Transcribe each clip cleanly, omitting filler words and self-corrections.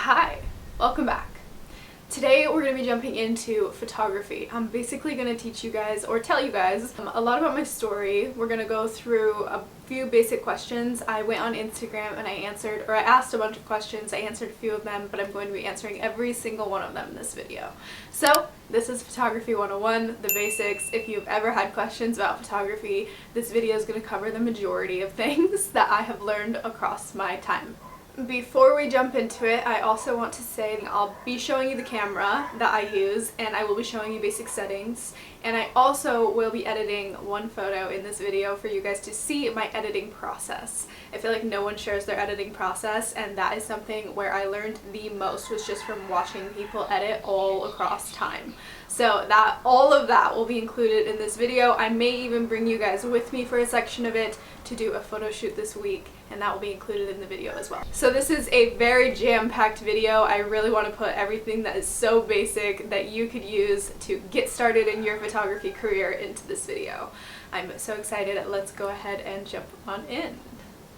Hi, welcome back. Today we're going to be jumping into photography. I'm basically going to teach you guys, or tell you guys, a lot about my story. We're going to go through a few basic questions. I went on Instagram and I asked a bunch of questions. I answered a few of them, but I'm going to be answering every single one of them in this video. So this is Photography 101, the basics. If you've ever had questions about photography, this video is going to cover the majority of things that I have learned across my time. Before we jump into it, I also want to say I'll be showing you the camera that I use, and I will be showing you basic settings, and I also will be editing one photo in this video for you guys to see my editing process. I feel like no one shares their editing process, and that is something where I learned the most, was just from watching people edit all across time. So all of that will be included in this video. I may even bring you guys with me for a section of it to do a photo shoot this week, and that will be included in the video as well. So this is a very jam-packed video. I really want to put everything that is so basic that you could use to get started in your photography career into this video. I'm so excited. Let's go ahead and jump on in.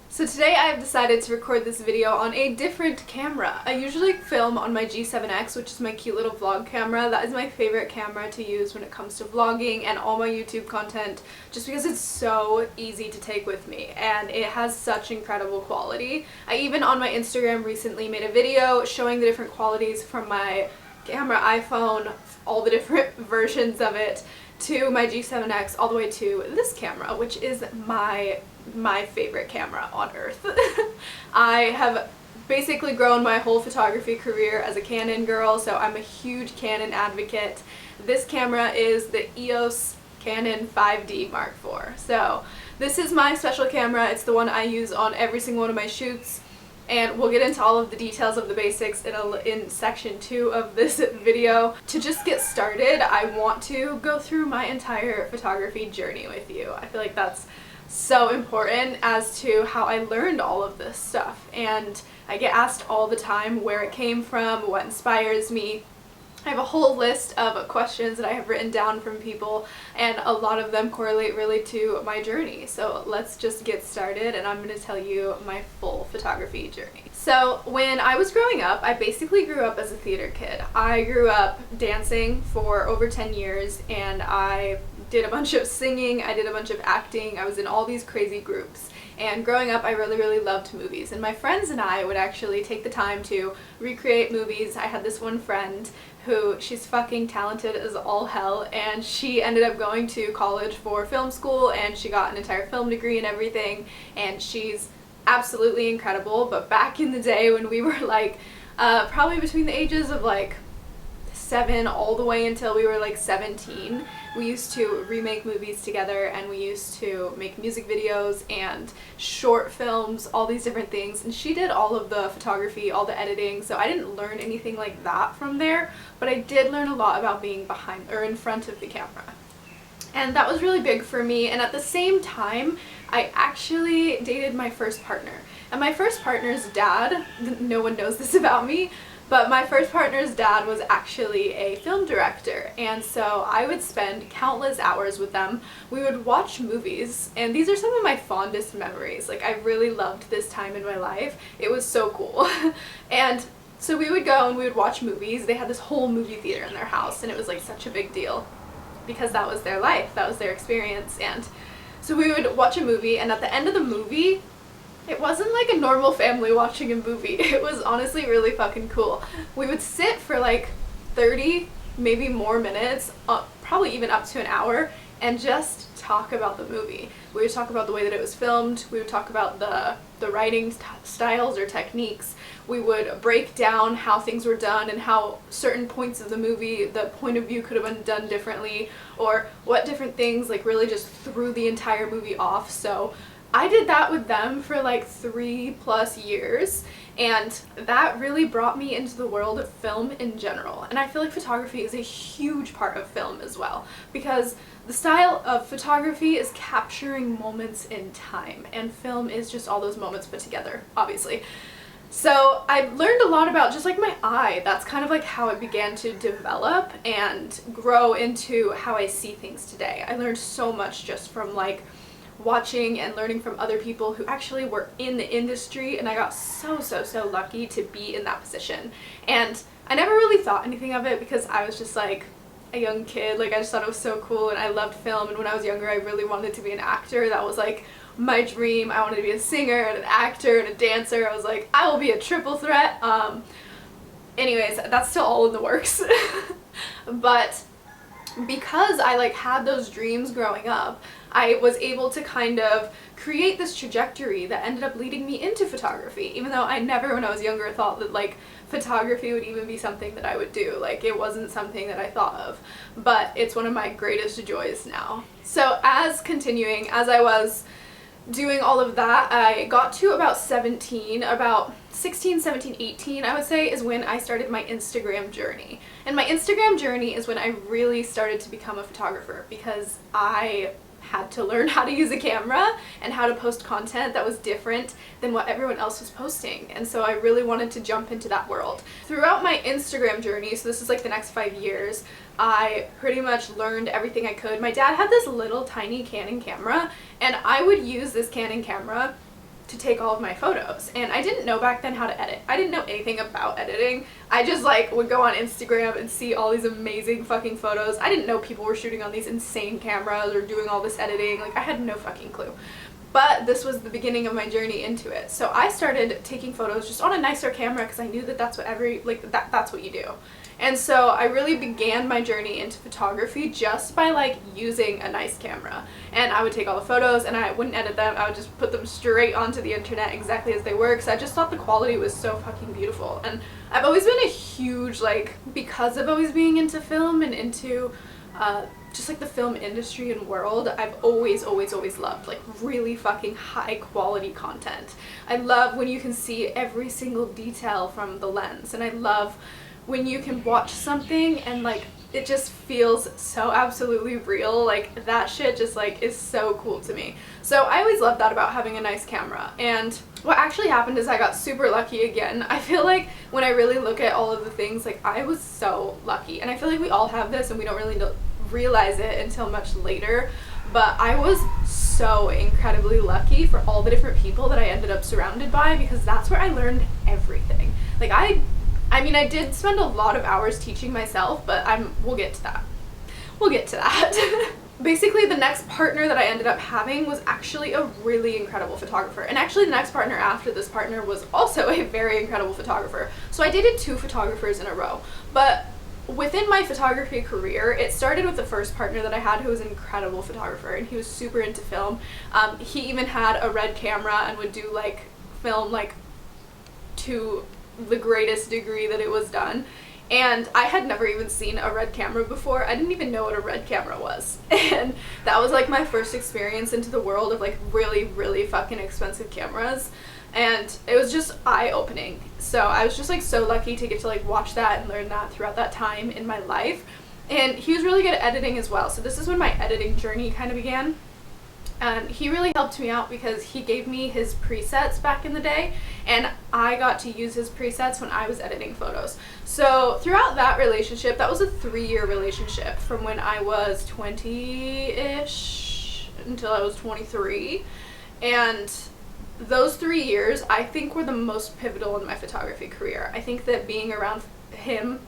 So today I have decided to record this video on a different camera. I usually film on my G7X, which is my cute little vlog camera. That is my favorite camera to use when it comes to vlogging and all my YouTube content, just because it's so easy to take with me and it has such incredible quality. I even on my Instagram recently made a video showing the different qualities from my camera iPhone, all the different versions of it, to my G7X, all the way to this camera, which is my favorite camera on earth. I have basically grown my whole photography career as a Canon girl, so I'm a huge Canon advocate. This camera is the EOS Canon 5D Mark IV. So this is my special camera. It's the one I use on every single one of my shoots, and we'll get into all of the details of the basics in section 2 of this video. To just get started, I want to go through my entire photography journey with you. I feel like that's so important as to how I learned all of this stuff, and I get asked all the time where it came from, what inspires me. I have a whole list of questions that I have written down from people, and a lot of them correlate really to my journey. So let's just get started, and I'm going to tell you my full photography journey. So when I was growing up, I basically grew up as a theater kid. I grew up dancing for over 10 years, and I did a bunch of singing, I did a bunch of acting, I was in all these crazy groups. And growing up, I really loved movies, and my friends and I would actually take the time to recreate movies. I had this one friend who, she's fucking talented as all hell, and she ended up going to college for film school, and she got an entire film degree and everything, and she's absolutely incredible. But back in the day when we were like probably between the ages of like 7 all the way until we were like 17, we used to remake movies together, and we used to make music videos and short films, all these different things, and she did all of the photography, all the editing, so I didn't learn anything like that from there, but I did learn a lot about being behind or in front of the camera. And that was really big for me, and at the same time, I actually dated my first partner. And my first partner's dad, no one knows this about me, but my first partner's dad was actually a film director, and so I would spend countless hours with them. We would watch movies, and these are some of my fondest memories. Like, I really loved this time in my life. It was so cool. And so we would go and we would watch movies. They had this whole movie theater in their house, and it was like such a big deal because that was their life, that was their experience. And so we would watch a movie, and at the end of the movie, it wasn't like a normal family watching a movie. It was honestly really fucking cool. We would sit for like 30, maybe more minutes, probably even up to an hour, and just talk about the movie. We would talk about the way that it was filmed. We would talk about the writing styles or techniques. We would break down how things were done and how certain points of the movie, the point of view could have been done differently, or what different things like really just threw the entire movie off. So I did that with them for like 3+ years, and that really brought me into the world of film in general. And I feel like photography is a huge part of film as well, because the style of photography is capturing moments in time, and film is just all those moments put together, obviously. So I learned a lot about just like my eye. That's kind of like how it began to develop and grow into how I see things today. I learned so much just from like watching and learning from other people who actually were in the industry, and I got so lucky to be in that position. And I never really thought anything of it because I was just like a young kid. Like, I just thought it was so cool, and I loved film, and when I was younger I really wanted to be an actor. That was like my dream. I wanted to be a singer and an actor and a dancer. I was like, I will be a triple threat. Anyways, that's still all in the works. But because I like had those dreams growing up, I was able to kind of create this trajectory that ended up leading me into photography, even though I never when I was younger thought that like photography would even be something that I would do. Like, it wasn't something that I thought of, but it's one of my greatest joys now. So as I was doing all of that, I got to about 17, about 16, 17, 18, I would say, is when I started my Instagram journey. And my Instagram journey is when I really started to become a photographer, because I had to learn how to use a camera and how to post content that was different than what everyone else was posting. And so I really wanted to jump into that world. Throughout my Instagram journey, so this is like the next 5 years, I pretty much learned everything I could. My dad had this little tiny Canon camera, and I would use this Canon camera to take all of my photos. And I didn't know back then how to edit. I didn't know anything about editing. I just like would go on Instagram and see all these amazing fucking photos. I didn't know people were shooting on these insane cameras or doing all this editing. Like, I had no fucking clue. But this was the beginning of my journey into it. So I started taking photos just on a nicer camera because I knew that that's what that's what you do. And so I really began my journey into photography just by like using a nice camera. And I would take all the photos and I wouldn't edit them. I would just put them straight onto the internet exactly as they were, because I just thought the quality was so fucking beautiful. And I've always been a huge, like, because of always being into film and into just like the film industry and world, I've always loved like really fucking high quality content. I love when you can see every single detail from the lens, and I love when you can watch something and like it just feels so absolutely real. Like, that shit just like is so cool to me. So I always loved that about having a nice camera. And what actually happened is I got super lucky again. I feel like when I really look at all of the things, like, I was so lucky, and I feel like we all have this and we don't really realize it until much later, but I was so incredibly lucky for all the different people that I ended up surrounded by, because that's where I learned everything. Like, I mean, I did spend a lot of hours teaching myself, but we'll get to that. We'll get to that. Basically, the next partner that I ended up having was actually a really incredible photographer. And actually, the next partner after this partner was also a very incredible photographer. So I dated 2 photographers in a row. But within my photography career, it started with the first partner that I had, who was an incredible photographer, and he was super into film. He even had a Red camera and would do like film like to the greatest degree that it was done. And I had never even seen a Red camera before. I didn't even know what a Red camera was. And that was like my first experience into the world of like really fucking expensive cameras. And it was just eye-opening. So I was just like so lucky to get to like watch that and learn that throughout that time in my life. And he was really good at editing as well. So this is when my editing journey kind of began. And he really helped me out because he gave me his presets back in the day, and I got to use his presets when I was editing photos. So throughout that relationship, that was a 3-year relationship from when I was 20-ish until I was 23. And those 3 years, I think, were the most pivotal in my photography career. I think that being around him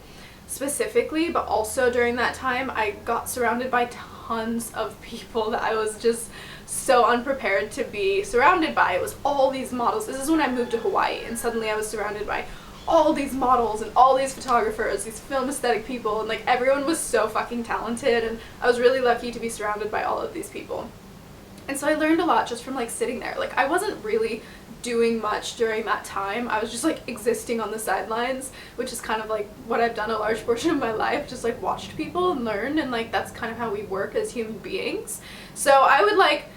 specifically, but also during that time, I got surrounded by tons of people that I was just so unprepared to be surrounded by. It was all these models. This is when I moved to Hawaii, and suddenly I was surrounded by all these models and all these photographers, these film aesthetic people, and like everyone was so fucking talented, and I was really lucky to be surrounded by all of these people. And so I learned a lot just from like sitting there. Like, I wasn't really doing much during that time. I was just like existing on the sidelines, which is kind of like what I've done a large portion of my life, just like watched people and learned, and like that's kind of how we work as human beings. So I would like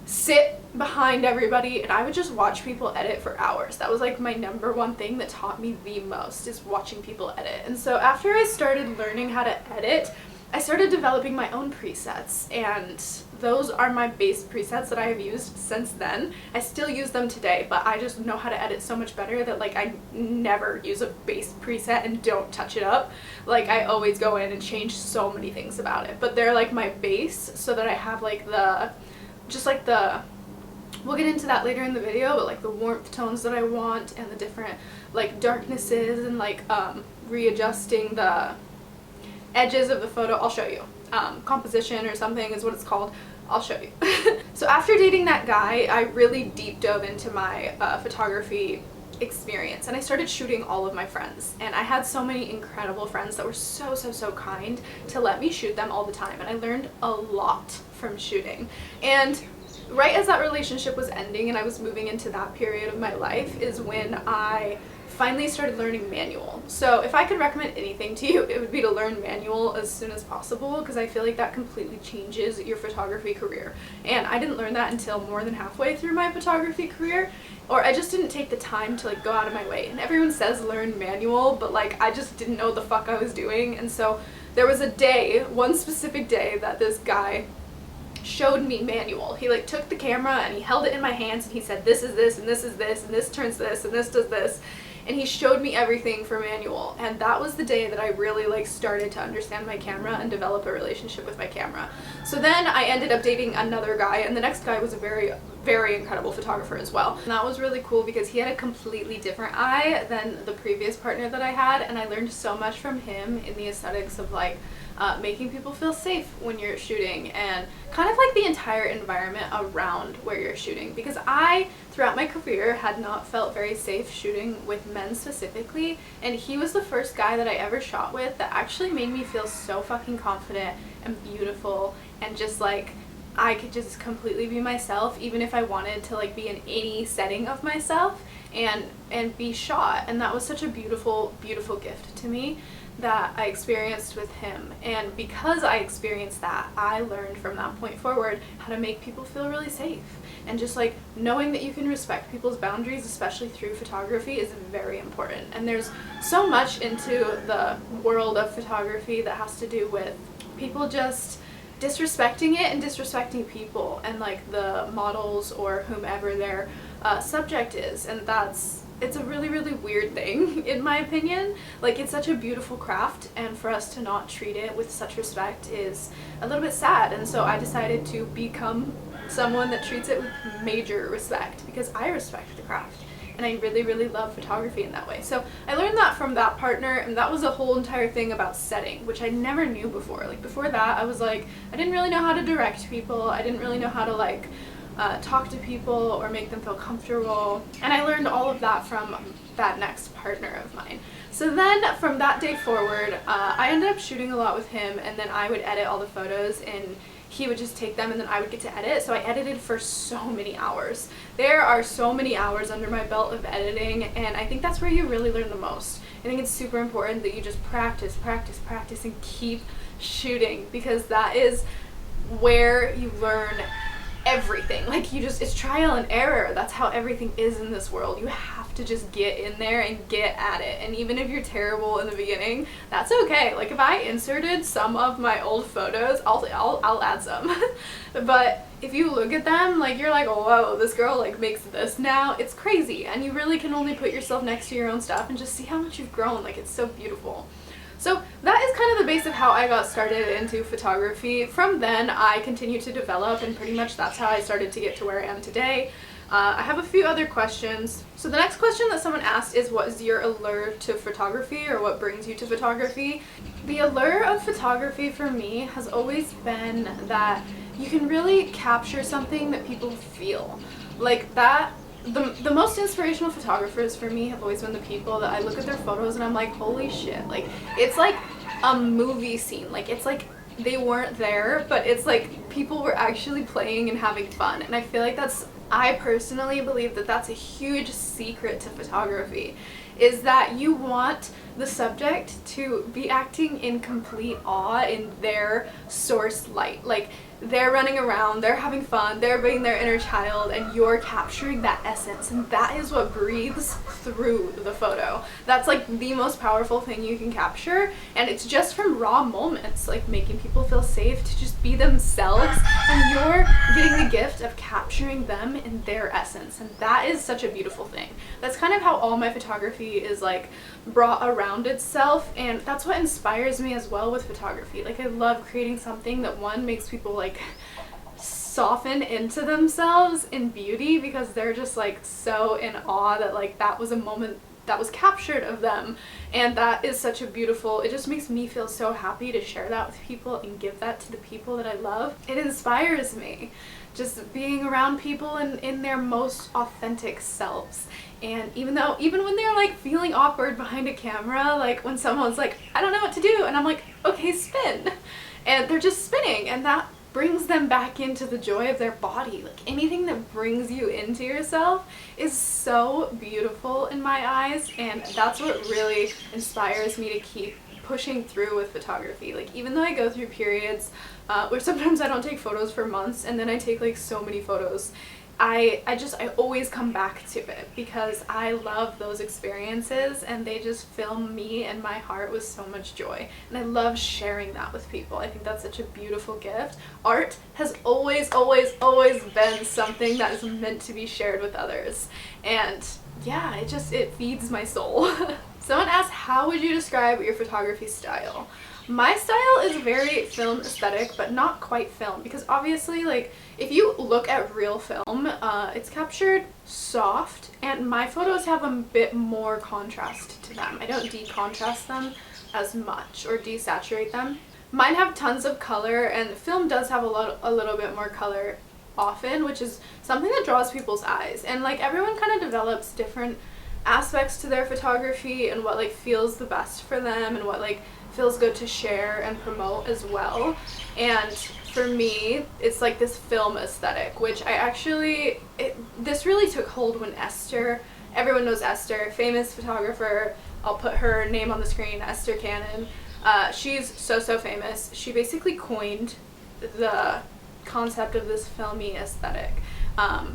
sit behind everybody and I would just watch people edit for hours. That was like my number one thing that taught me the most, is watching people edit. And so after I started learning how to edit, I started developing my own presets, and those are my base presets that I have used since then. I still use them today, but I just know how to edit so much better that like I never use a base preset and don't touch it up. Like, I always go in and change so many things about it, but they're like my base, so that I have like the just like we'll get into that later in the video, but like the warmth tones that I want and the different like darknesses and like readjusting the edges of the photo. I'll show you. Composition or something is what it's called. I'll show you. So after dating that guy, I really deep dove into my photography experience, and I started shooting all of my friends, and I had so many incredible friends that were so kind to let me shoot them all the time, and I learned a lot from shooting. And right as that relationship was ending and I was moving into that period of my life is when I finally started learning manual. So if I could recommend anything to you, it would be to learn manual as soon as possible, because I feel like that completely changes your photography career. And I didn't learn that until more than halfway through my photography career, or I just didn't take the time to like go out of my way. And everyone says learn manual, but like I just didn't know what the fuck I was doing. And so there was a day, one specific day, that this guy showed me manual. He like took the camera and he held it in my hands and he said, this is this and this is this and this turns this and this does this, and he showed me everything for manual. And that was the day that I really like started to understand my camera and develop a relationship with my camera. So then I ended up dating another guy, and the next guy was a very incredible photographer as well. And that was really cool because he had a completely different eye than the previous partner that I had, and I learned so much from him in the aesthetics of like making people feel safe when you're shooting, and kind of like the entire environment around where you're shooting, because I, throughout my career, had not felt very safe shooting with men specifically, and he was the first guy that I ever shot with that actually made me feel so fucking confident and beautiful, and just like I could just completely be myself, even if I wanted to like be in any setting of myself and be shot. And that was such a beautiful gift to me that I experienced with him. And because I experienced that, I learned from that point forward how to make people feel really safe. And just like knowing that you can respect people's boundaries, especially through photography, is very important. And there's so much into the world of photography that has to do with people just disrespecting it and disrespecting people and like the models or whomever their subject is. And it's a really weird thing in my opinion. Like, it's such a beautiful craft, and for us to not treat it with such respect is a little bit sad. And so I decided to become someone that treats it with major respect, because I respect the craft and I really love photography in that way. So I learned that from that partner, and that was a whole entire thing about setting, which I never knew before. Like before that, I was like, I didn't really know how to direct people. I didn't really know how to like talk to people or make them feel comfortable, and I learned all of that from that next partner of mine. So then from that day forward, I ended up shooting a lot with him, and then I would edit all the photos and he would just take them, and then I would get to edit. So I edited for so many hours. There are so many hours under my belt of editing, and I think that's where you really learn the most. I think it's super important that you just practice and keep shooting, because that is where you learn everything. Like, it's trial and error. That's how everything is in this world. You have to just get in there and get at it. And even if you're terrible in the beginning, that's okay. Like, if I inserted some of my old photos, I'll add some. But if you look at them, like, you're like, oh, whoa, this girl like makes this now. It's crazy, and you really can only put yourself next to your own stuff and just see how much you've grown. Like, it's so beautiful. So that is kind of the base of how I got started into photography. From then, I continued to develop, and pretty much that's how I started to get to where I am today. I have a few other questions. So the next question that someone asked is, what is your allure to photography, or what brings you to photography? The allure of photography for me has always been that you can really capture something that people feel. Like that. The most inspirational photographers for me have always been the people that I look at their photos and I'm like, holy shit, like, it's like a movie scene. Like, it's like they weren't there, but it's like people were actually playing and having fun. And I feel like I personally believe that that's a huge secret to photography, is that you want the subject to be acting in complete awe in their source light. Like, they're running around, they're having fun, they're being their inner child, and you're capturing that essence, and that is what breathes through the photo. That's like the most powerful thing you can capture, and it's just from raw moments, like making people feel safe to just be themselves, and you're getting the gift of capturing them in their essence, and that is such a beautiful thing. That's kind of how all my photography is like brought around itself, and that's what inspires me as well with photography. Like, I love creating something that, one, makes people like soften into themselves in beauty because they're just like so in awe that like that was a moment that was captured of them. And that is such a beautiful, it just makes me feel so happy to share that with people and give that to the people that I love. It inspires me just being around people in their most authentic selves. And even when they're like feeling awkward behind a camera, like when someone's like, I don't know what to do, and I'm like, okay, spin, and they're just spinning, and that brings them back into the joy of their body. Like anything that brings you into yourself is so beautiful in my eyes, and that's what really inspires me to keep pushing through with photography. Like even though I go through periods where sometimes I don't take photos for months and then I take like so many photos, I always come back to it because I love those experiences and they just fill me and my heart with so much joy, and I love sharing that with people. I think that's such a beautiful gift. Art has always been something that is meant to be shared with others, and yeah, it feeds my soul. Someone asked, how would you describe your photography style? My style is very film aesthetic, but not quite film, because obviously, like, if you look at real film, it's captured soft, and my photos have a bit more contrast to them. I don't decontrast them as much or desaturate them. Mine have tons of color, and film does have a little bit more color often, which is something that draws people's eyes. And like everyone kind of develops different aspects to their photography and what like feels the best for them and what like feels good to share and promote as well. And for me, it's like this film aesthetic, which this really took hold when Esther, everyone knows Esther, famous photographer, I'll put her name on the screen, Esther Cannon. She's so famous. She basically coined the concept of this filmy aesthetic. A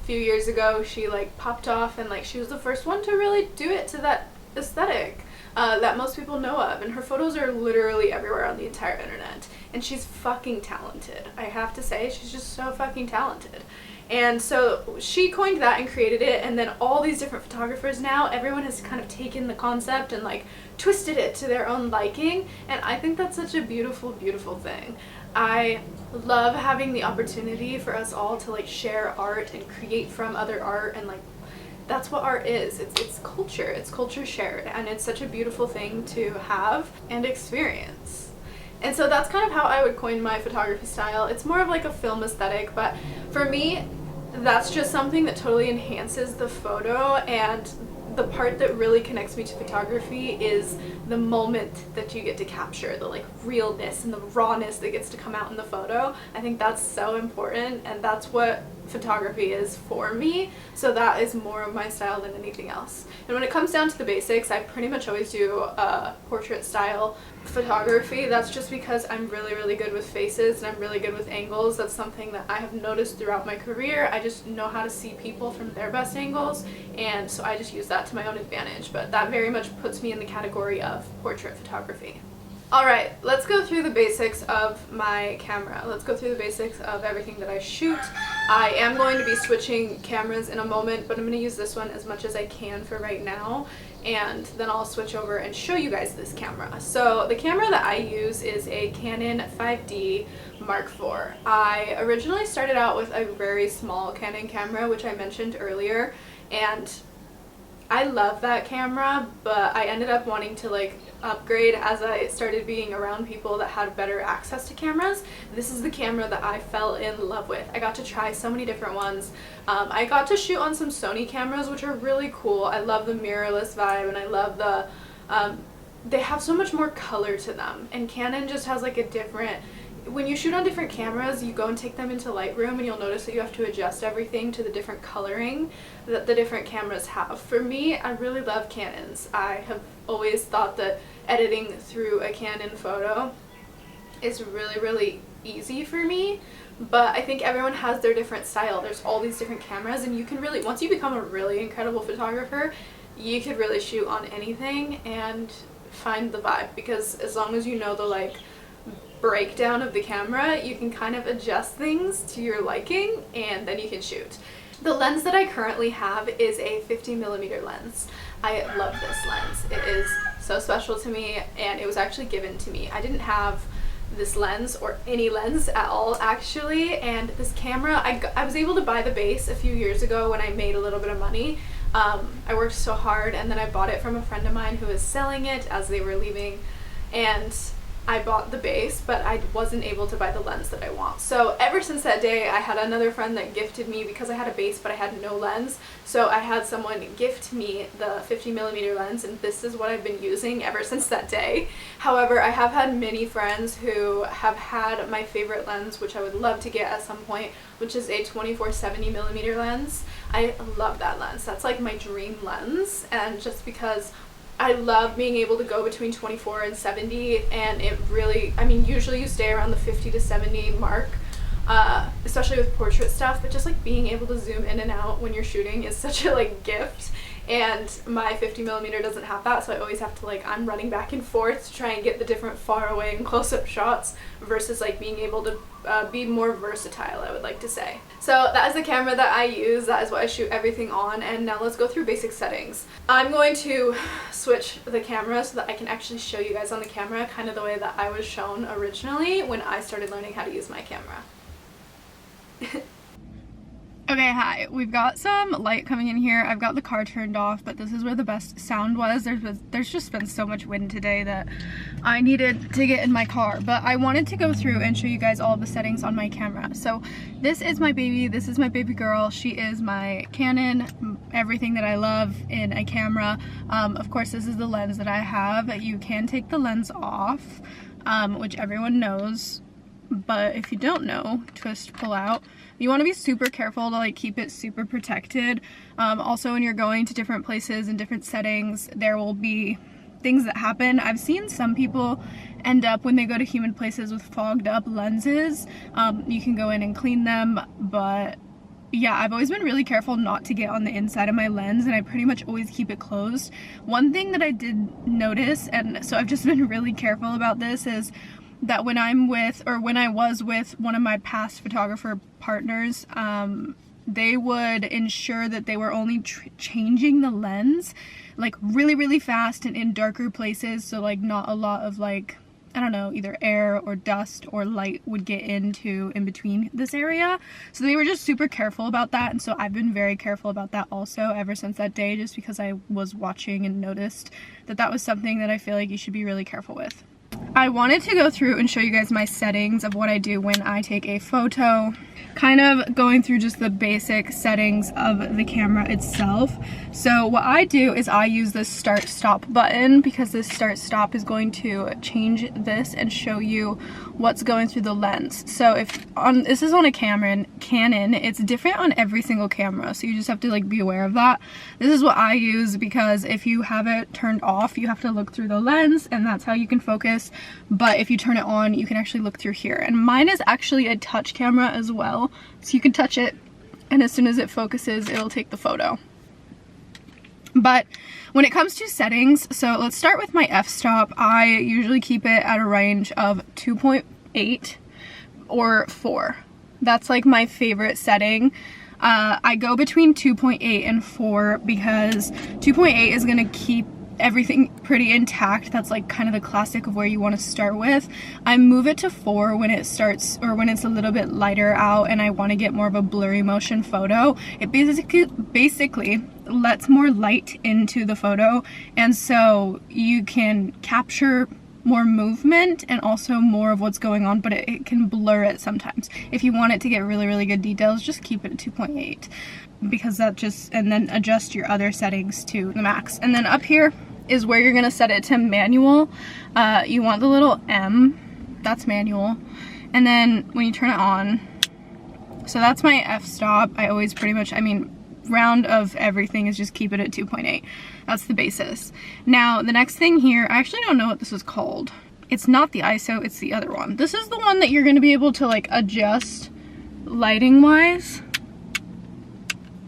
few years ago, she like popped off and like she was the first one to really do it to that aesthetic that most people know of, and her photos are literally everywhere on the entire internet, and she's fucking talented. I have to say, she's just so fucking talented. And so she coined that and created it, and then all these different photographers now, everyone has kind of taken the concept and like twisted it to their own liking, and I think that's such a beautiful thing. I love having the opportunity for us all to like share art and create from other art, and like that's what art is. It's culture shared, and it's such a beautiful thing to have and experience. And so that's kind of how I would coin my photography style. It's more of like a film aesthetic, but for me, that's just something that totally enhances the photo, and the part that really connects me to photography is the moment that you get to capture, the like realness and the rawness that gets to come out in the photo. I think that's so important, and that's what photography is for me, so that is more of my style than anything else. And when it comes down to the basics, I pretty much always do portrait style photography. That's just because I'm really good with faces and I'm really good with angles. That's something that I have noticed throughout my career. I just know how to see people from their best angles, and so I just use that to my own advantage, but that very much puts me in the category of portrait photography. Alright, let's go through the basics of my camera. Let's go through the basics of everything that I shoot. I am going to be switching cameras in a moment, but I'm going to use this one as much as I can for right now, and then I'll switch over and show you guys this camera. So the camera that I use is a Canon 5D Mark IV. I originally started out with a very small Canon camera, which I mentioned earlier, and I love that camera, but I ended up wanting to like upgrade as I started being around people that had better access to cameras. This is the camera that I fell in love with. I got to try so many different ones. I got to shoot on some Sony cameras, which are really cool. I love the mirrorless vibe, and I love the they have so much more color to them, and Canon just has like a different, when you shoot on different cameras, you go and take them into Lightroom and you'll notice that you have to adjust everything to the different coloring that the different cameras have. For me, I really love Canons. I have always thought that editing through a Canon photo is really easy for me, but I think everyone has their different style. There's all these different cameras, and you can really, once you become a really incredible photographer, you could really shoot on anything and find the vibe, because as long as you know the like breakdown of the camera, you can kind of adjust things to your liking, and then you can shoot. The lens that I currently have is a 50mm lens. I love this lens. It is so special to me, and it was actually given to me. I didn't have this lens, or any lens at all actually. And this camera, I was able to buy the base a few years ago when I made a little bit of money. I worked so hard, and then I bought it from a friend of mine who was selling it as they were leaving, and I bought the base, but I wasn't able to buy the lens that I want. So ever since that day, I had another friend that gifted me, because I had a base but I had no lens, so I had someone gift me the 50mm lens, and this is what I've been using ever since that day. However, I have had many friends who have had my favorite lens, which I would love to get at some point, which is a 24-70mm lens. I love that lens. That's like my dream lens, and just because I love being able to go between 24 and 70, and it really, I mean, usually you stay around the 50 to 70 mark, especially with portrait stuff, but just like being able to zoom in and out when you're shooting is such a like gift, and my 50mm doesn't have that, so I always have to like, I'm running back and forth to try and get the different far away and close-up shots versus like being able to be more versatile, I would like to say. So that is the camera that I use, that is what I shoot everything on, and now let's go through basic settings. I'm going to switch the camera so that I can actually show you guys on the camera kind of the way that I was shown originally when I started learning how to use my camera. Okay, hi. We've got some light coming in here. I've got the car turned off, but this is where the best sound was. There's just been so much wind today that I needed to get in my car. But I wanted to go through and show you guys all the settings on my camera. So this is my baby. This is my baby girl. She is my Canon, everything that I love in a camera. Of course, this is the lens that I have. You can take the lens off, which everyone knows. But if you don't know, twist, pull out. You want to be super careful to like keep it super protected. Also, when you're going to different places and different settings, there will be things that happen. I've seen some people end up when they go to humid places with fogged up lenses. You can go in and clean them, but yeah, I've always been really careful not to get on the inside of my lens, and I pretty much always keep it closed. One thing that I did notice, and so I've just been really careful about this, is that when I'm with, or when I was with one of my past photographer partners, they would ensure that they were only changing the lens like really fast and in darker places, so like not a lot of like, I don't know, either air or dust or light would get into in between this area. So they were just super careful about that, and so I've been very careful about that also ever since that day, just because I was watching and noticed that that was something that I feel like you should be really careful with. I wanted to go through and show you guys my settings of what I do when I take a photo, kind of going through just the basic settings of the camera itself. So what I do is I use this start stop button, because this start stop is going to change this and show you what's going through the lens. So if this is on a Canon, it's different on every single camera, so you just have to like be aware of that. This is what I use, because if you have it turned off, you have to look through the lens, and that's how you can focus. But if you turn it on, you can actually look through here. And mine is actually a touch camera as well, so you can touch it, and as soon as it focuses, it'll take the photo. But when it comes to settings, so let's start with my f-stop. I usually keep it at a range of 2.8 or 4. That's like my favorite setting. I go between 2.8 and 4 because 2.8 is going to keep everything pretty intact. That's like kind of the classic of where you want to start with. I move it to 4 when it starts, or when it's a little bit lighter out and I want to get more of a blurry motion photo. It basically lets more light into the photo, and so you can capture more movement and also more of what's going on, but it can blur it sometimes. If you want it to get really good details, just keep it at 2.8, because that just, and then adjust your other settings to the max. And then up here is where you're gonna set it to manual. You want the little M, that's manual. And then when you turn it on, so that's my f-stop. I always pretty much, I mean, round of everything is just keep it at 2.8. That's the basis. Now the next thing here, I actually don't know what this is called. It's not the ISO, it's the other one. This is the one that you're gonna be able to like adjust lighting wise.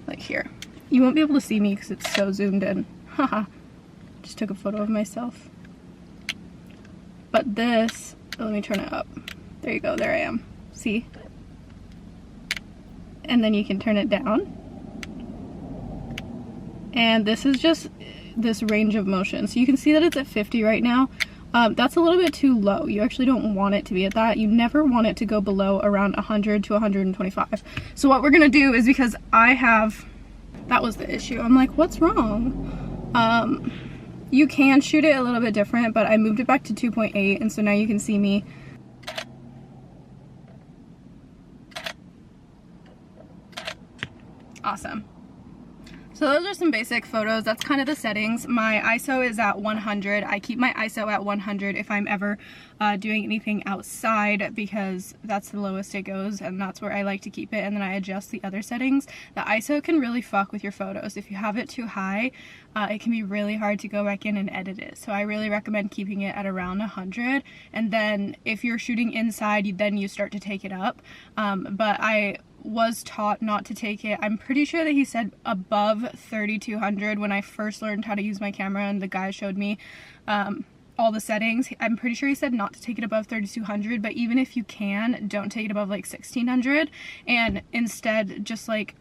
Like here. You won't be able to see me because it's so zoomed in. Haha. Just took a photo of myself. But this, let me turn it up. There you go, there I am. See? And then you can turn it down. And this is just this range of motion. So you can see that it's at 50 right now. That's a little bit too low. You actually don't want it to be at that. You never want it to go below around 100 to 125. So what we're gonna do is, because that was the issue. I'm like, what's wrong? You can shoot it a little bit different, but I moved it back to 2.8, and so now you can see me. Awesome. So those are some basic photos. That's kind of the settings. My ISO is at 100. I keep my ISO at 100 if I'm ever doing anything outside, because that's the lowest it goes, and that's where I like to keep it, and then I adjust the other settings. The ISO can really fuck with your photos. If you have it too high, it can be really hard to go back in and edit it. So I really recommend keeping it at around 100, and then if you're shooting inside, then you start to take it up. But I was taught not to take it. I'm pretty sure that he said above 3200 when I first learned how to use my camera, and the guy showed me all the settings. I'm pretty sure he said not to take it above 3200, but even if you can, don't take it above like 1600, and instead just like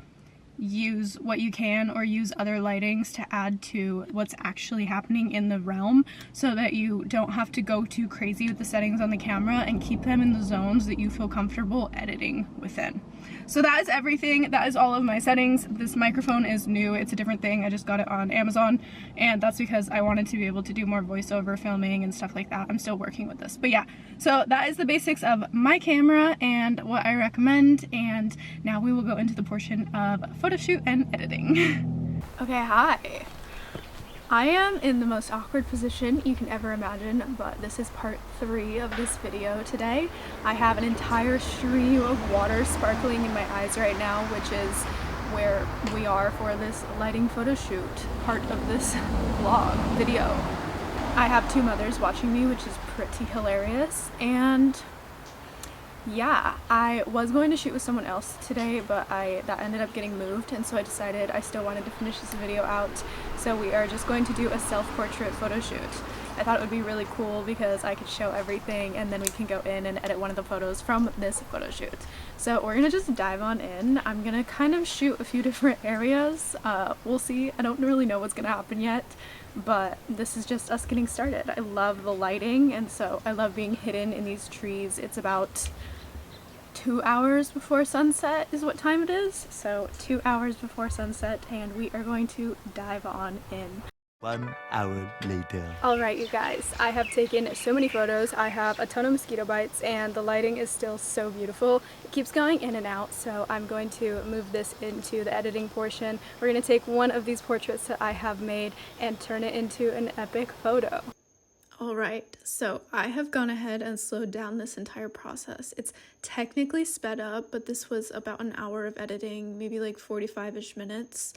use what you can, or use other lightings to add to what's actually happening in the realm, so that you don't have to go too crazy with the settings on the camera, and keep them in the zones that you feel comfortable editing within. So that is everything. That is all of my settings. This microphone is new. It's a different thing. I just got it on Amazon, and that's because I wanted to be able to do more voiceover filming and stuff like that. I'm still working with this. But yeah, so that is the basics of my camera and what I recommend, and now we will go into the portion of photo shoot and editing. Okay, hi. I am in the most awkward position you can ever imagine, but this is part 3 of this video today. I have an entire stream of water sparkling in my eyes right now, which is where we are for this lighting photo shoot part of this vlog video. I have 2 mothers watching me, which is pretty hilarious, and yeah, I was going to shoot with someone else today, but that ended up getting moved, and so I decided I still wanted to finish this video out. So we are just going to do a self-portrait photo shoot. I thought it would be really cool because I could show everything, and then we can go in and edit one of the photos from this photo shoot. So we're gonna just dive on in. I'm gonna kind of shoot a few different areas. We'll see. I don't really know what's gonna happen yet, but this is just us getting started. I love the lighting, and so I love being hidden in these trees. It's about 2 hours before sunset is what time it is. So 2 hours before sunset, and we are going to dive on in. 1 hour later. Alright you guys, I have taken so many photos. I have a ton of mosquito bites, and the lighting is still so beautiful. It keeps going in and out, so I'm going to move this into the editing portion. We're going to take one of these portraits that I have made and turn it into an epic photo. Alright, so I have gone ahead and slowed down this entire process. It's technically sped up, but this was about an hour of editing, maybe like 45-ish minutes.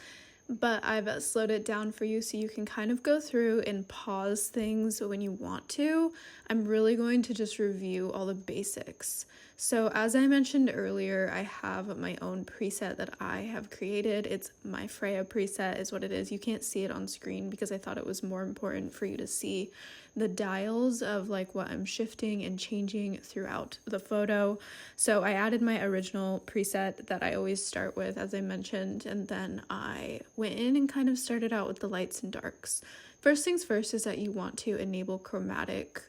But I've slowed it down for you so you can kind of go through and pause things when you want to. I'm really going to just review all the basics. So as I mentioned earlier, I have my own preset that I have created. It's my Freya preset is what it is. You can't see it on screen because I thought it was more important for you to see the dials of like what I'm shifting and changing throughout the photo. So I added my original preset that I always start with, as I mentioned, and then I went in and kind of started out with the lights and darks. First things first is that you want to enable chromatic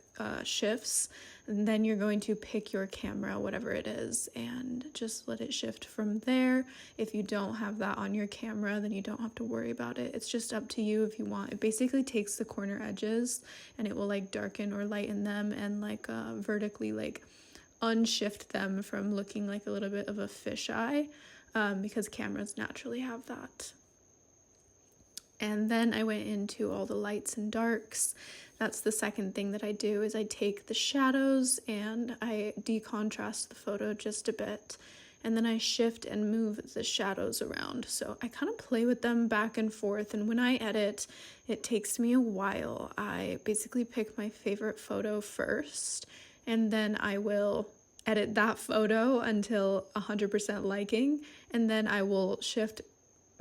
shifts, and then you're going to pick your camera, whatever it is, and just let it shift from there. If you don't have that on your camera, then you don't have to worry about it. It's just up to you if you want. It basically takes the corner edges and it will like darken or lighten them, and like vertically like unshift them from looking like a little bit of a fisheye, because cameras naturally have that. And then I went into all the lights and darks. That's the second thing that I do, is I take the shadows and I decontrast the photo just a bit, and then I shift and move the shadows around. So I kind of play with them back and forth, and when I edit, it takes me a while. I basically pick my favorite photo first, and then I will edit that photo until 100% liking, and then I will shift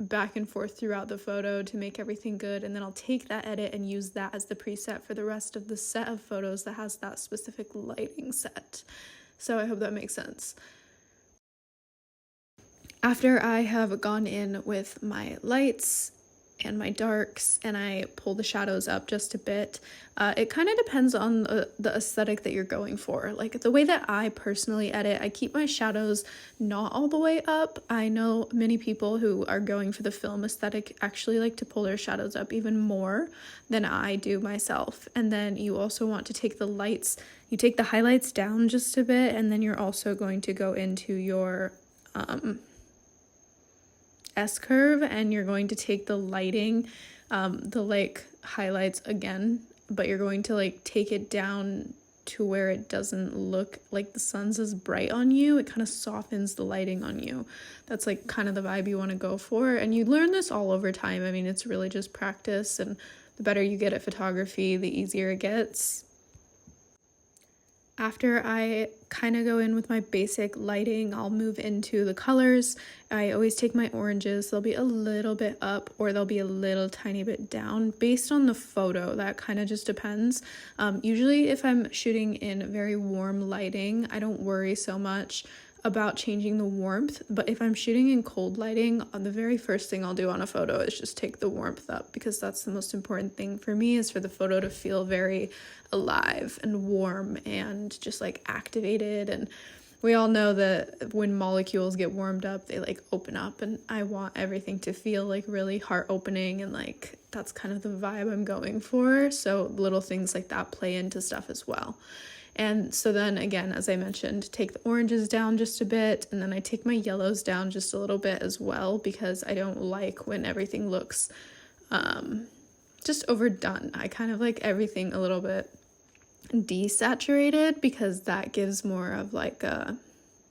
back and forth throughout the photo to make everything good, and then I'll take that edit and use that as the preset for the rest of the set of photos that has that specific lighting set. So I hope that makes sense. After I have gone in with my lights, and my darks, and I pull the shadows up just a bit. It kind of depends on the aesthetic that you're going for. Like the way that I personally edit, I keep my shadows not all the way up. I know many people who are going for the film aesthetic actually like to pull their shadows up even more than I do myself. And then you also want to take the lights, you take the highlights down just a bit, and then you're also going to go into your S-curve, and you're going to take the lighting, the like highlights again, but you're going to like take it down to where it doesn't look like the sun's as bright on you. It kind of softens the lighting on you. That's like kind of the vibe you want to go for, and you learn this all over time. I mean, it's really just practice, and the better you get at photography, the easier it gets. After I kind of go in with my basic lighting, I'll move into the colors. I always take my oranges. They'll be a little bit up or they'll be a little tiny bit down based on the photo. That kind of just depends. Usually if I'm shooting in very warm lighting, I don't worry so much about changing the warmth, but if I'm shooting in cold lighting, the very first thing I'll do on a photo is just take the warmth up, because that's the most important thing for me, is for the photo to feel very alive and warm and just like activated. And we all know that when molecules get warmed up, they like open up, and I want everything to feel like really heart opening, and like that's kind of the vibe I'm going for. So little things like that play into stuff as well. And so then again, as I mentioned, take the oranges down just a bit, and then I take my yellows down just a little bit as well, because I don't like when everything looks just overdone. I kind of like everything a little bit desaturated, because that gives more of like a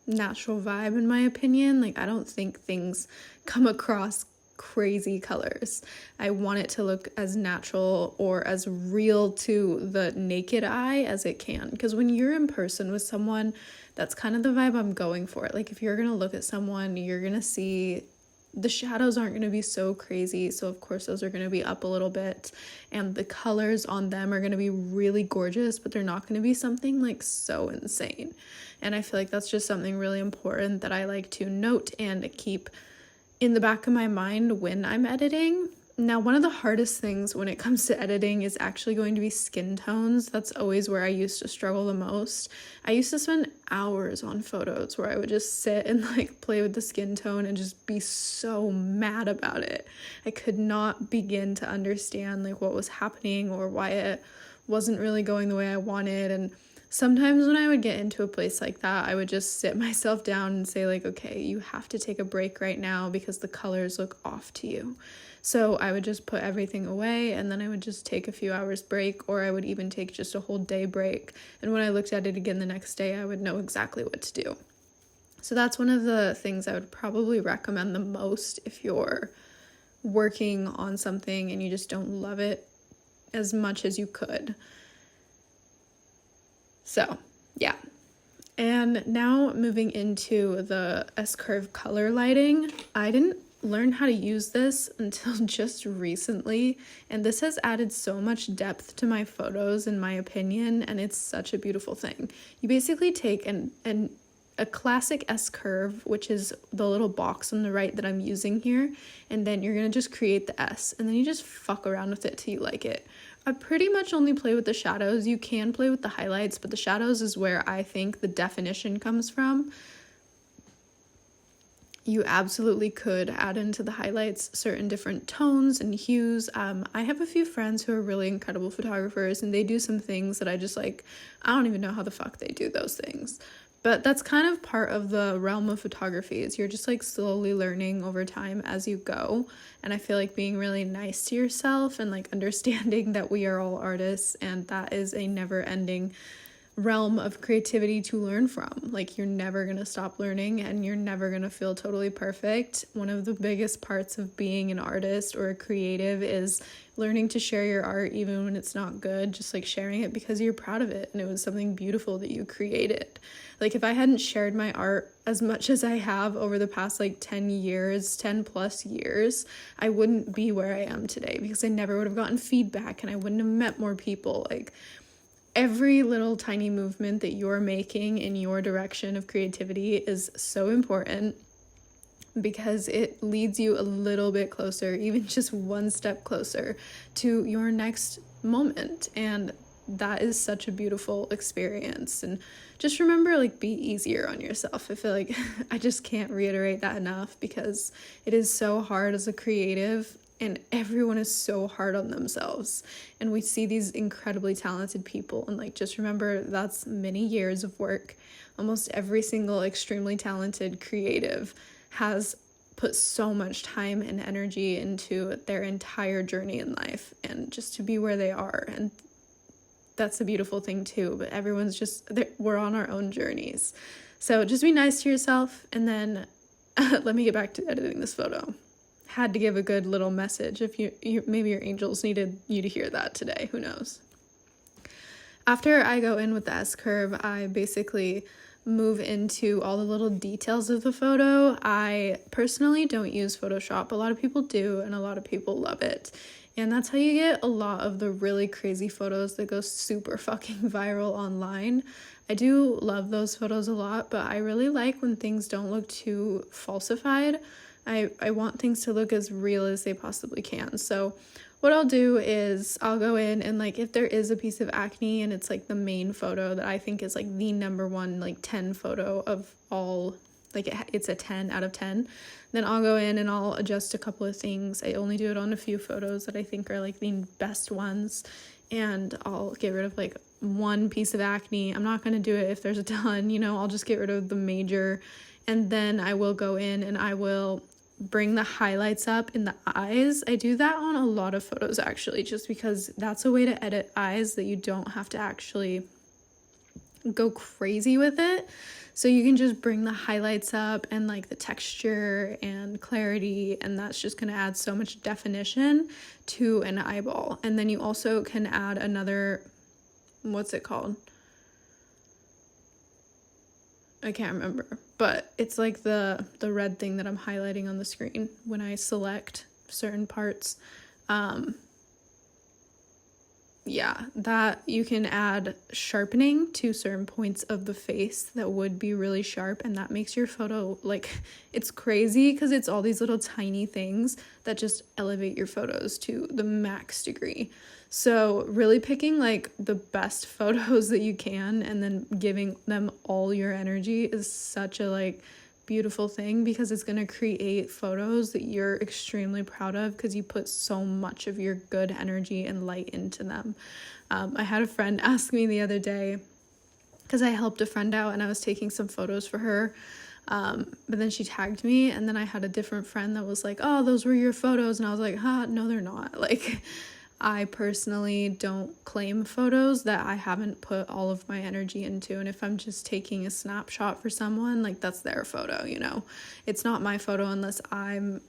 natural vibe in my opinion. Like I don't think things come across crazy colors. I want it to look as natural or as real to the naked eye as it can, because when you're in person with someone, that's kind of the vibe I'm going for. Like if you're gonna look at someone, you're gonna see the shadows aren't going to be so crazy, so of course those are going to be up a little bit, and the colors on them are going to be really gorgeous, but they're not going to be something like so insane. And I feel like that's just something really important that I like to note and keep in the back of my mind when I'm editing. Now, one of the hardest things when it comes to editing is actually going to be skin tones. That's always where I used to struggle the most. I used to spend hours on photos where I would just sit and like play with the skin tone and just be so mad about it. I could not begin to understand like what was happening or why it wasn't really going the way I wanted. And sometimes when I would get into a place like that, I would just sit myself down and say like, okay, you have to take a break right now because the colors look off to you. So I would just put everything away, and then I would just take a few hours break, or I would even take just a whole day break. And when I looked at it again the next day, I would know exactly what to do. So that's one of the things I would probably recommend the most if you're working on something and you just don't love it as much as you could. So, yeah. And now moving into the S-curve color lighting, I didn't learn how to use this until just recently, and this has added so much depth to my photos in my opinion, and it's such a beautiful thing. You basically take a classic S-curve, which is the little box on the right that I'm using here, and then you're gonna just create the S, and then you just fuck around with it till you like it. I pretty much only play with the shadows. You can play with the highlights, but the shadows is where I think the definition comes from. You absolutely could add into the highlights certain different tones and hues. I have a few friends who are really incredible photographers, and they do some things that I just like, I don't even know how the fuck they do those things. But that's kind of part of the realm of photography, is you're just like slowly learning over time as you go. And I feel like being really nice to yourself and like understanding that we are all artists, and that is a never ending realm of creativity to learn from. Like, you're never gonna stop learning, and you're never gonna feel totally perfect. One of the biggest parts of being an artist or a creative is learning to share your art even when it's not good, just like sharing it because you're proud of it and it was something beautiful that you created. Like, if I hadn't shared my art as much as I have over the past like 10 plus years, I wouldn't be where I am today, because I never would have gotten feedback and I wouldn't have met more people. Like, every little tiny movement that you're making in your direction of creativity is so important. because it leads you a little bit closer, even just one step closer to your next moment. And that is such a beautiful experience. And just remember, like, be easier on yourself. I feel like I just can't reiterate that enough, because it is so hard as a creative, and everyone is so hard on themselves. And we see these incredibly talented people, and like, just remember, that's many years of work. Almost every single extremely talented creative has put so much time and energy into their entire journey in life, and just to be where they are. And that's a beautiful thing too, but everyone's just, we're on our own journeys. So just be nice to yourself. And then let me get back to editing this photo. Had to give a good little message. If you maybe your angels needed you to hear that today, who knows. After I go in with the S-curve, I basically move into all the little details of the photo. I personally don't use Photoshop. A lot of people do, and a lot of people love it. And that's how you get a lot of the really crazy photos that go super fucking viral online. I do love those photos a lot, but I really like when things don't look too falsified. I want things to look as real as they possibly can. So what I'll do is I'll go in and, like, if there is a piece of acne and it's like the main photo that I think is like the number one, like 10 photo of all, like it's a 10 out of 10, then I'll go in and I'll adjust a couple of things. I only do it on a few photos that I think are like the best ones, and I'll get rid of like one piece of acne. I'm not going to do it if there's a ton, you know, I'll just get rid of the major, and then I will go in and I will bring the highlights up in the eyes. I do that on a lot of photos actually, just because that's a way to edit eyes that you don't have to actually go crazy with it. So you can just bring the highlights up and like the texture and clarity, and that's just going to add so much definition to an eyeball. And then you also can add another, what's it called? I can't remember, but it's like the red thing that I'm highlighting on the screen when I select certain parts. Yeah, that you can add sharpening to certain points of the face that would be really sharp, and that makes your photo, like, it's crazy because it's all these little tiny things that just elevate your photos to the max degree. So really picking like the best photos that you can and then giving them all your energy is such a like beautiful thing, because it's going to create photos that you're extremely proud of because you put so much of your good energy and light into them. I had a friend ask me the other day, because I helped a friend out and I was taking some photos for her, but then she tagged me, and then I had a different friend that was like, oh, those were your photos, and I was like, no, they're not. Like, I personally don't claim photos that I haven't put all of my energy into. And if I'm just taking a snapshot for someone, like, that's their photo, you know? It's not my photo unless I'm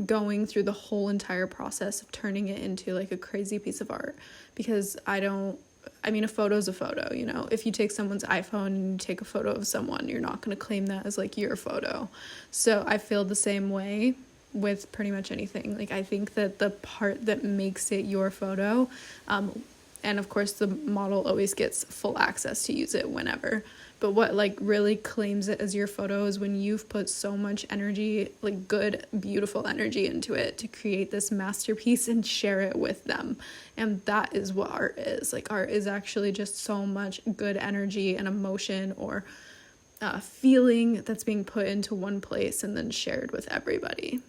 going through the whole entire process of turning it into like a crazy piece of art. Because a photo's a photo, you know? If you take someone's iPhone and you take a photo of someone, you're not going to claim that as like your photo. So I feel the same way with pretty much anything. Like, I think that the part that makes it your photo, and of course the model always gets full access to use it whenever, but what like really claims it as your photo is when you've put so much energy, like good, beautiful energy into it to create this masterpiece and share it with them. And that is what art is. Like, art is actually just so much good energy and emotion or feeling that's being put into one place and then shared with everybody.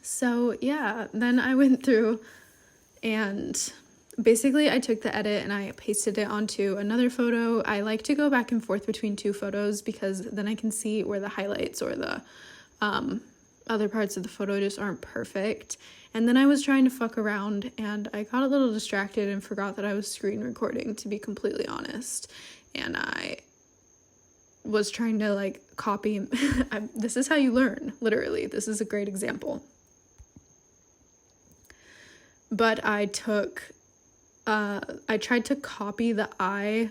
So yeah, then I went through and basically I took the edit and I pasted it onto another photo. I like to go back and forth between two photos because then I can see where the highlights or the other parts of the photo just aren't perfect. And then I was trying to fuck around and I got a little distracted and forgot that I was screen recording, to be completely honest. And I was trying to like copy. This is how you learn, literally. This is a great example. But I tried to copy the eyes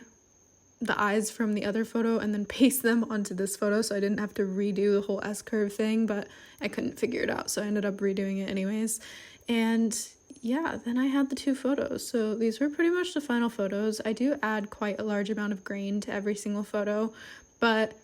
from the other photo and then paste them onto this photo so I didn't have to redo the whole S-curve thing, but I couldn't figure it out, so I ended up redoing it anyways. And yeah, then I had the two photos. So these were pretty much the final photos. I do add quite a large amount of grain to every single photo, but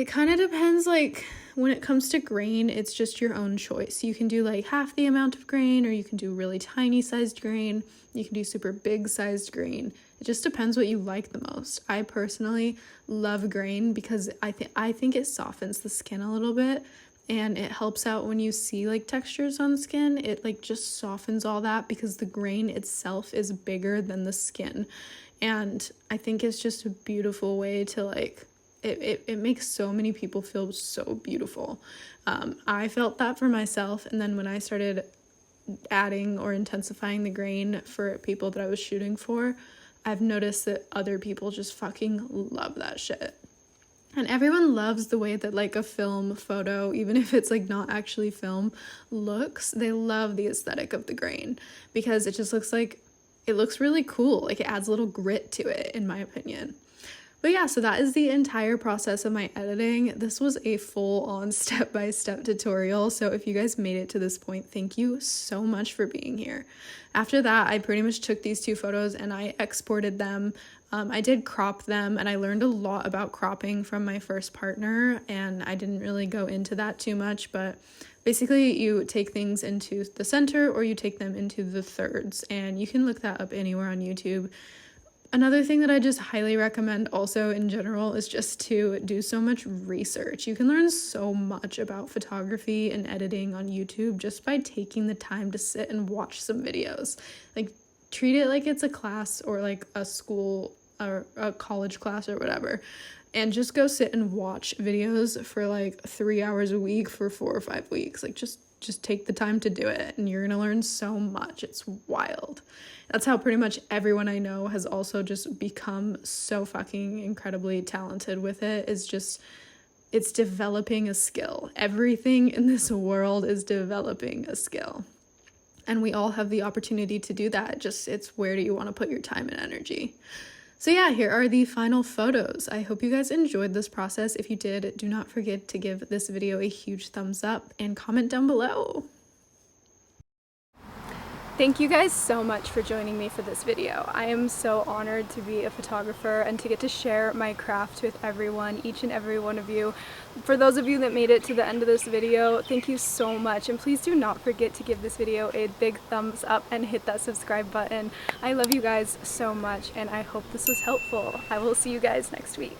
It kind of depends, like, when it comes to grain, it's just your own choice. You can do like half the amount of grain, or you can do really tiny sized grain. You can do super big sized grain. It just depends what you like the most. I personally love grain because I think it softens the skin a little bit, and it helps out when you see like textures on the skin. It like just softens all that because the grain itself is bigger than the skin. And I think it's just a beautiful way to like, it makes so many people feel so beautiful. I felt that for myself, and then when I started adding or intensifying the grain for people that I was shooting for, I've noticed that other people just fucking love that shit. And everyone loves the way that like a film photo, even if it's like not actually film, looks. They love the aesthetic of the grain because it just looks like, it looks really cool. Like it adds a little grit to it, in my opinion. But yeah, so that is the entire process of my editing. This was a full-on step-by-step tutorial, so if you guys made it to this point, thank you so much for being here. After that, I pretty much took these two photos and I exported them. I did crop them, and I learned a lot about cropping from my first partner, and I didn't really go into that too much, but basically you take things into the center or you take them into the thirds, and you can look that up anywhere on YouTube. Another thing that I just highly recommend also in general is just to do so much research. You can learn so much about photography and editing on YouTube just by taking the time to sit and watch some videos. Like, treat it like it's a class or like a school or a college class or whatever. And just go sit and watch videos for like 3 hours a week for 4 or 5 weeks. Like, just take the time to do it, and you're gonna learn so much. It's wild. That's how pretty much everyone I know has also just become so fucking incredibly talented with it. It's developing a skill. Everything in this world is developing a skill, and we all have the opportunity to do that. Just, it's where do you want to put your time and energy? So yeah, here are the final photos. I hope you guys enjoyed this process. If you did, do not forget to give this video a huge thumbs up and comment down below. Thank you guys so much for joining me for this video. I am so honored to be a photographer and to get to share my craft with everyone, each and every one of you. For those of you that made it to the end of this video, thank you so much, and please do not forget to give this video a big thumbs up and hit that subscribe button. I love you guys so much, and I hope this was helpful. I will see you guys next week.